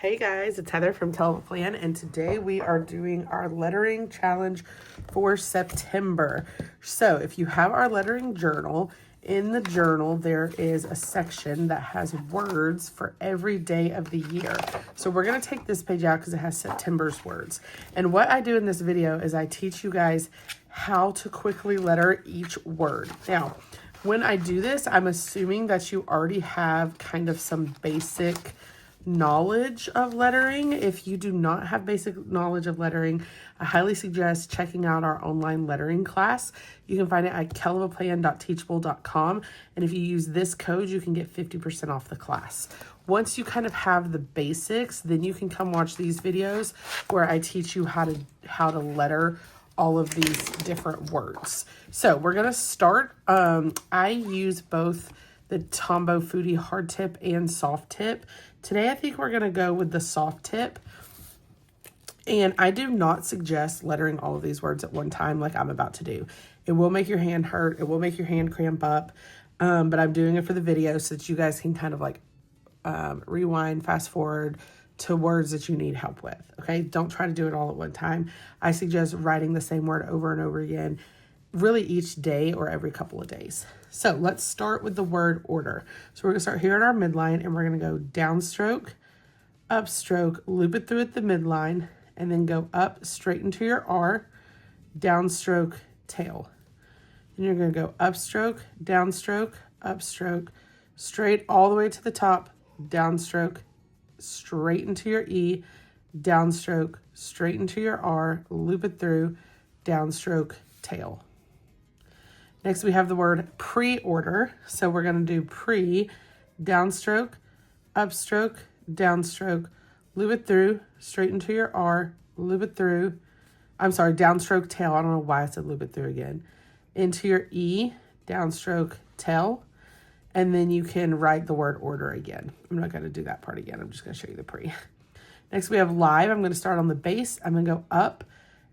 Hey guys, it's Heather from Kell Plan, and today we are doing our lettering challenge for September. So if you have our lettering journal, in the journal there is a section that has words for every day of the year. So we're going to take this page out because it has September's words. And what I do in this video is I teach you guys how to quickly letter each word. Now, when I do this, I'm assuming that you already have kind of some basic knowledge of lettering. If you do not have basic knowledge of lettering, I highly suggest checking out our online lettering class. You can find it at kellofaplan.teachable.com, and if you use this code, you can get 50% off the class. Once you kind of have the basics, then you can come watch these videos where I teach you how to letter all of these different words. So we're gonna start. I use both the Tombow Foodie hard tip and soft tip. Today, I think we're going to go with the soft tip. And I do not suggest lettering all of these words at one time like I'm about to do. It will make your hand hurt. It will make your hand cramp up. But I'm doing it for the video so that you guys can kind of like rewind, fast forward to words that you need help with. Okay, don't try to do it all at one time. I suggest writing the same word over and over again, really each day or every couple of days. So let's start with the word order. So we're gonna start here at our midline and we're gonna go downstroke, upstroke, loop it through at the midline, and then go up straight into your R, downstroke, tail. And you're gonna go upstroke, upstroke, straight all the way to the top, downstroke, straight into your E, downstroke, straight into your R, loop it through, downstroke, tail. Next, we have the word pre-order. So we're going to do pre, downstroke, upstroke, downstroke, loop it through, straight into your R, loop it through. I'm sorry, downstroke, tail. I don't know why I said loop it through again. Into your E, downstroke, tail. And then you can write the word order again. I'm not going to do that part again. I'm just going to show you the pre. Next, we have live. I'm going to start on the base. I'm going to go up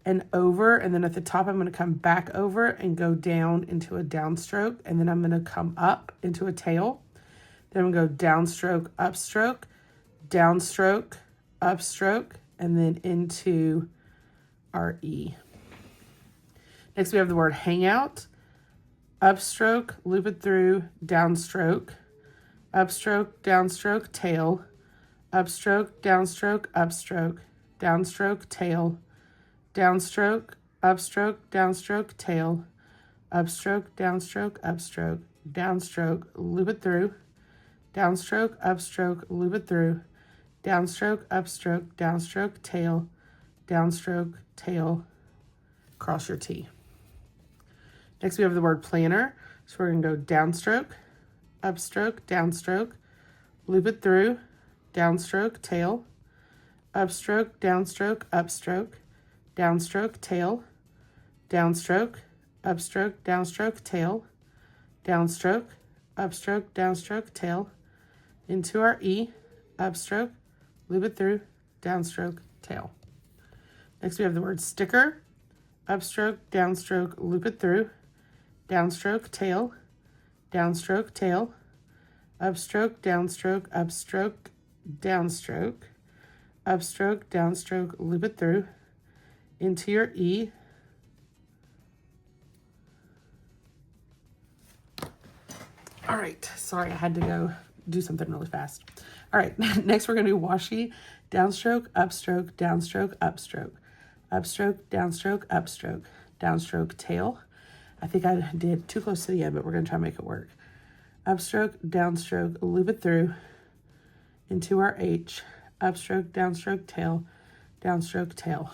and over, and then at the top I'm going to come back over and go down into a downstroke, and then I'm going to come up into a tail. Then I'm going to go downstroke, upstroke, downstroke, upstroke, and then into our E. Next we have the word hangout, upstroke, loop it through, downstroke, upstroke, downstroke, tail, upstroke, downstroke, upstroke, downstroke, tail, downstroke, upstroke, downstroke, tail, upstroke, downstroke, upstroke, downstroke, loop it through, downstroke, upstroke, loop it through, downstroke, upstroke, downstroke, tail, downstroke, tail, cross your T. Next we have the word planner. So we're going to go downstroke, upstroke, downstroke, loop it through, downstroke, tail, upstroke, downstroke, upstroke, downstroke, tail, downstroke, upstroke, downstroke, tail, downstroke, upstroke, downstroke, tail, into our E, upstroke, loop it through, downstroke, tail. Next we have the word sticker, upstroke, downstroke, loop it through, downstroke, tail, downstroke, tail, upstroke, downstroke, upstroke, downstroke, upstroke, downstroke, loop it through, into your E, all right, sorry, I had to go do something really fast. All right, next we're gonna do washi, downstroke, upstroke, downstroke, upstroke, upstroke, downstroke, upstroke, downstroke, tail. I think I did too close to the end, but we're gonna try to make it work. Upstroke, downstroke, loop it through, into our H, upstroke, downstroke, tail, downstroke, tail.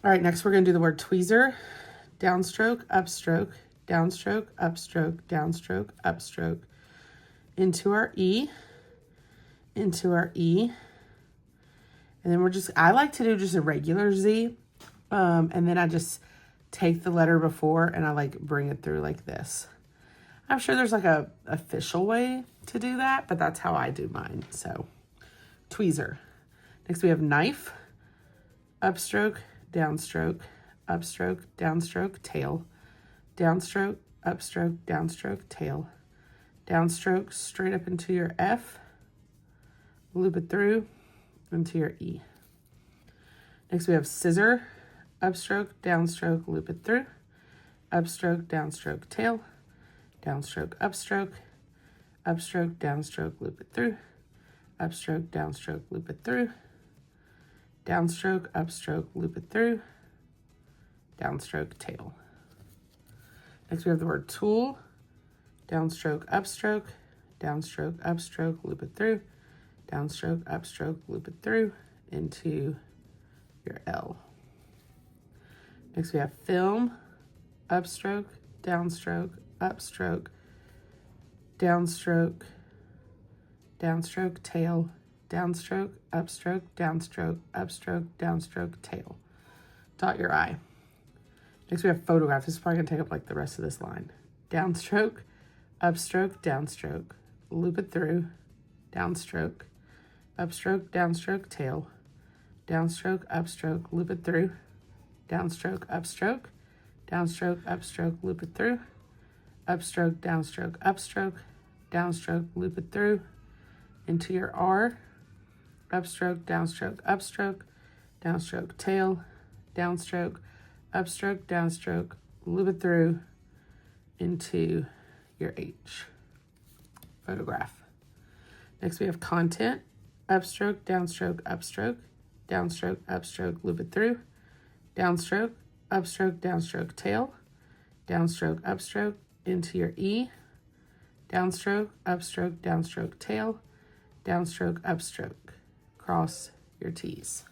All right, next we're going to do the word tweezer. Downstroke, upstroke, downstroke, upstroke, downstroke, upstroke. Into our E, into our E. And then I like to do just a regular Z. And then I just take the letter before and I like bring it through like this. I'm sure there's like a official way to do that, but that's how I do mine. So tweezer. Next we have knife, upstroke, downstroke, upstroke, downstroke, tail, downstroke, upstroke, downstroke, tail, downstroke, straight up into your F, loop it through into your E. Next we have scissor, upstroke, downstroke, loop it through, upstroke, downstroke, tail, downstroke, upstroke, upstroke, downstroke, loop it through, upstroke, downstroke, loop it through, downstroke, upstroke, loop it through, downstroke, tail. Next we have the word tool, downstroke, upstroke, downstroke, upstroke, loop it through, downstroke, upstroke, loop it through into your L. Next we have film, upstroke, downstroke, upstroke, downstroke, downstroke, tail, downstroke, upstroke, downstroke, upstroke, downstroke, tail. Dot your I. Next we have photograph. This is probably gonna take up like the rest of this line. Downstroke, upstroke, downstroke, loop it through, downstroke, upstroke, downstroke, tail, downstroke, upstroke, loop it through, downstroke, upstroke, downstroke, upstroke, loop it through, upstroke, downstroke, upstroke, downstroke, loop it through into your R, upstroke, downstroke, upstroke, downstroke, tail, downstroke, upstroke, downstroke, loop it through into your H. Photograph. Next we have content, upstroke, downstroke, upstroke, downstroke, upstroke, loop it through, downstroke, upstroke, downstroke, tail, downstroke, upstroke, into your E, downstroke, upstroke, downstroke, tail, downstroke, upstroke, cross your T's.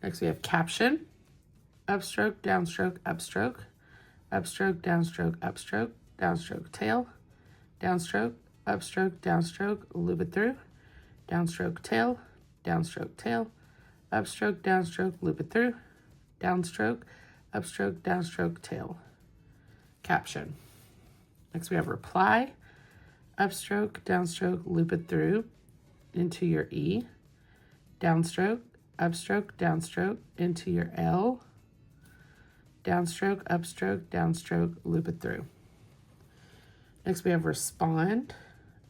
Next we have caption, upstroke, downstroke, upstroke, upstroke, downstroke, upstroke, downstroke, tail, downstroke, upstroke, downstroke, loop it through, downstroke, tail, downstroke, tail, upstroke, downstroke, loop it through, downstroke, upstroke, downstroke, tail. Caption. Next we have reply, upstroke, downstroke, loop it through into your E, downstroke, upstroke, downstroke, into your L, downstroke, upstroke, downstroke, loop it through. Next we have respond,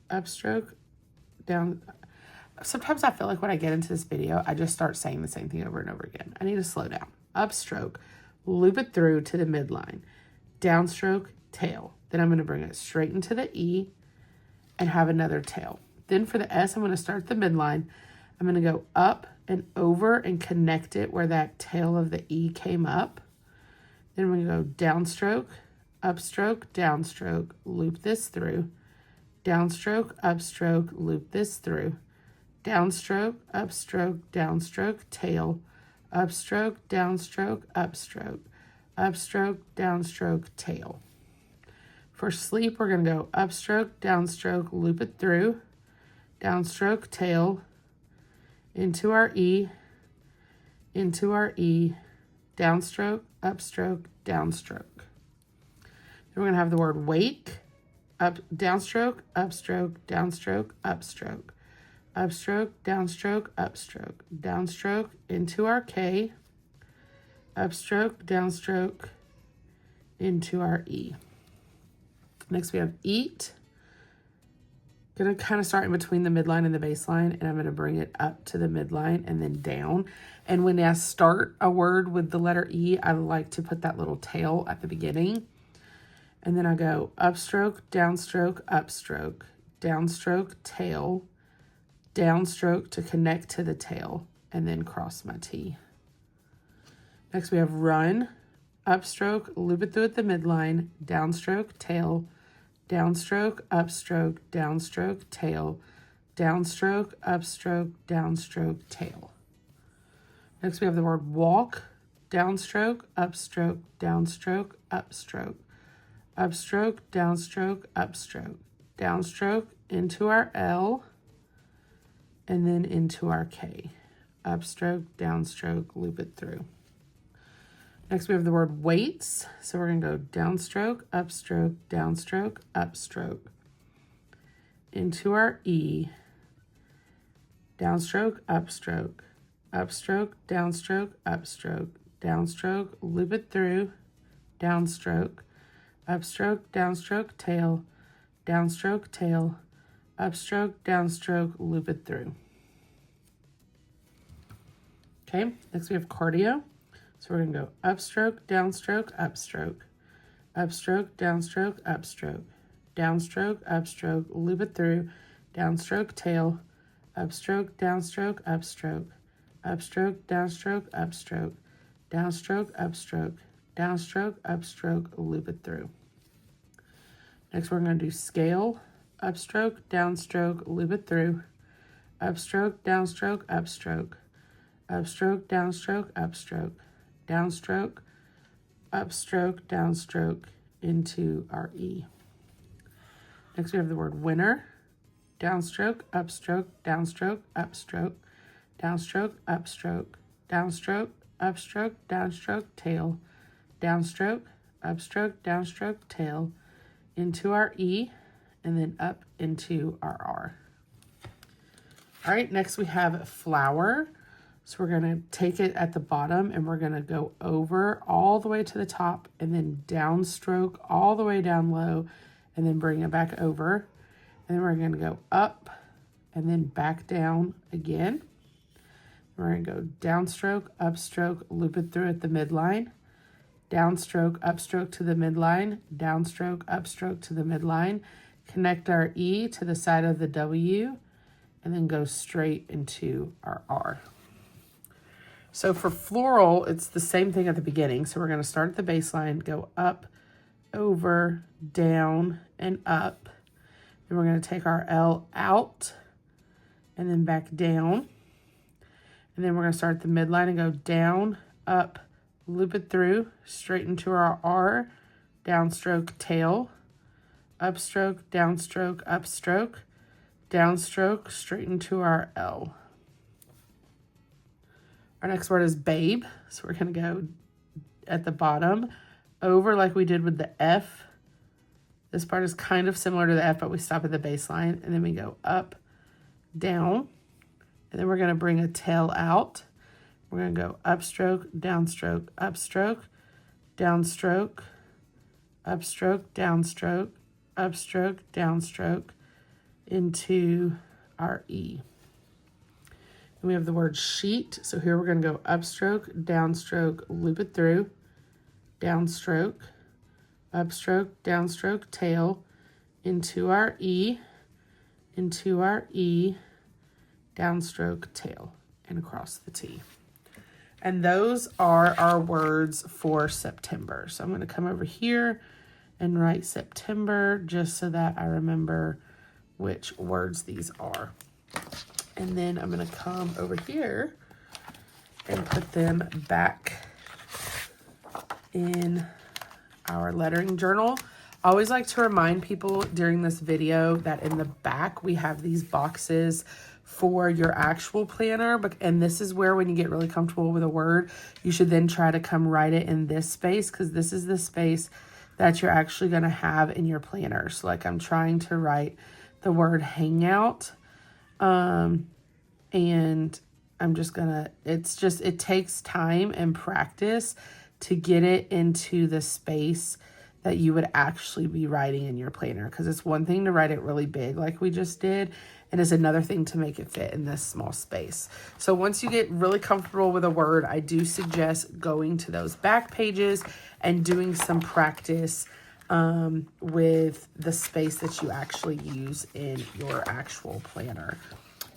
upstroke, down. Sometimes I feel like when I get into this video, I just start saying the same thing over and over again. I need to slow down. Upstroke, loop it through to the midline, downstroke, tail. Then I'm going to bring it straight into the E and have another tail. Then for the S, I'm going to start the midline. I'm going to go up and over and connect it where that tail of the E came up. Then we're going to go downstroke, upstroke, downstroke, loop this through, downstroke, upstroke, loop this through, downstroke, upstroke, downstroke, tail, upstroke, downstroke, upstroke, upstroke, downstroke, tail. For sleep, we're going to go upstroke, downstroke, loop it through, downstroke, tail, into our E, downstroke, upstroke, downstroke. Then we're going to have the word wake, up, downstroke, upstroke, downstroke, upstroke, upstroke, downstroke, upstroke, downstroke, into our K, upstroke, downstroke, into our E. Next we have eat. Gonna kind of start in between the midline and the baseline, and I'm gonna bring it up to the midline and then down. And when I start a word with the letter E, I like to put that little tail at the beginning. And then I go upstroke, downstroke, upstroke, downstroke, tail, downstroke to connect to the tail, and then cross my T. Next we have run, upstroke, loop it through at the midline, downstroke, tail, downstroke, upstroke, downstroke, tail, downstroke, upstroke, downstroke, tail. Next we have the word walk, downstroke, upstroke, downstroke, upstroke, upstroke, downstroke, upstroke, downstroke, into our L, and then into our K. Upstroke, downstroke, loop it through. Next we have the word weights. So we're going to go downstroke, upstroke, downstroke, upstroke. Into our E, downstroke, upstroke, upstroke, downstroke, upstroke, downstroke, loop it through, downstroke, upstroke, downstroke, tail, downstroke, tail, upstroke, downstroke, loop it through. Okay, next we have cardio. So we're going to go upstroke, downstroke, upstroke, upstroke, downstroke, upstroke, downstroke, upstroke, loop it through, downstroke, tail, upstroke, downstroke, upstroke, upstroke, downstroke, upstroke, downstroke, upstroke, downstroke, upstroke, loop it through. Next, we're going to do scale, upstroke, downstroke, loop it through, upstroke, downstroke, upstroke, upstroke, downstroke, upstroke, downstroke, upstroke, downstroke into our E. Next, we have the word winner, downstroke, upstroke, downstroke, upstroke, downstroke, upstroke, downstroke, upstroke, downstroke, tail, downstroke, upstroke, downstroke, tail, into our E, and then up into our R. All right, next we have flower. So we're going to take it at the bottom and we're going to go over all the way to the top and then downstroke all the way down low and then bring it back over. And then we're going to go up and then back down again. We're going to go downstroke, upstroke, loop it through at the midline, downstroke, upstroke to the midline, downstroke, upstroke to the midline, connect our E to the side of the W, and then go straight into our R. So for floral, it's the same thing at the beginning. So we're going to start at the baseline, go up, over, down, and up. Then we're going to take our L out and then back down. And then we're going to start at the midline and go down, up, loop it through, straight into our R, downstroke, tail, upstroke, downstroke, upstroke, downstroke, straight into our L. Our next word is babe. So we're going to go at the bottom, over like we did with the F. This part is kind of similar to the F, but we stop at the baseline. And then we go up, down. And then we're going to bring a tail out. We're going to go upstroke, downstroke, upstroke, downstroke, upstroke, downstroke, upstroke, downstroke into our E. And we have the word sheet. So here we're going to go upstroke, downstroke, loop it through, downstroke, upstroke, downstroke, tail, into our E, downstroke, tail, and across the T. And those are our words for September. So I'm going to come over here and write September just so that I remember which words these are. And then I'm going to come over here and put them back in our lettering journal. I always like to remind people during this video that in the back we have these boxes for your actual planner, and this is where, when you get really comfortable with a word, you should then try to come write it in this space, because this is the space that you're actually going to have in your planner. So like I'm trying to write the word hangout, and I'm just gonna, it takes time and practice to get it into the space that you would actually be writing in your planner, because it's one thing to write it really big like we just did, and it's another thing to make it fit in this small space. So once you get really comfortable with a word, I do suggest going to those back pages and doing some practice with the space that you actually use in your actual planner.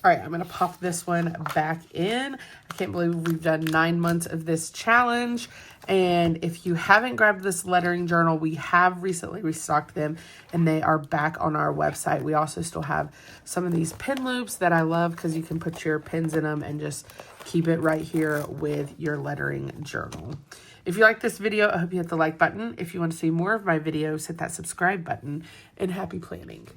All right, I'm going to pop this one back in. I can't believe we've done 9 months of this challenge. And if you haven't grabbed this lettering journal, we have recently restocked them and they are back on our website. We also still have some of these pin loops that I love because you can put your pins in them and just keep it right here with your lettering journal. If you like this video, I hope you hit the like button. If you want to see more of my videos, hit that subscribe button, and happy planning.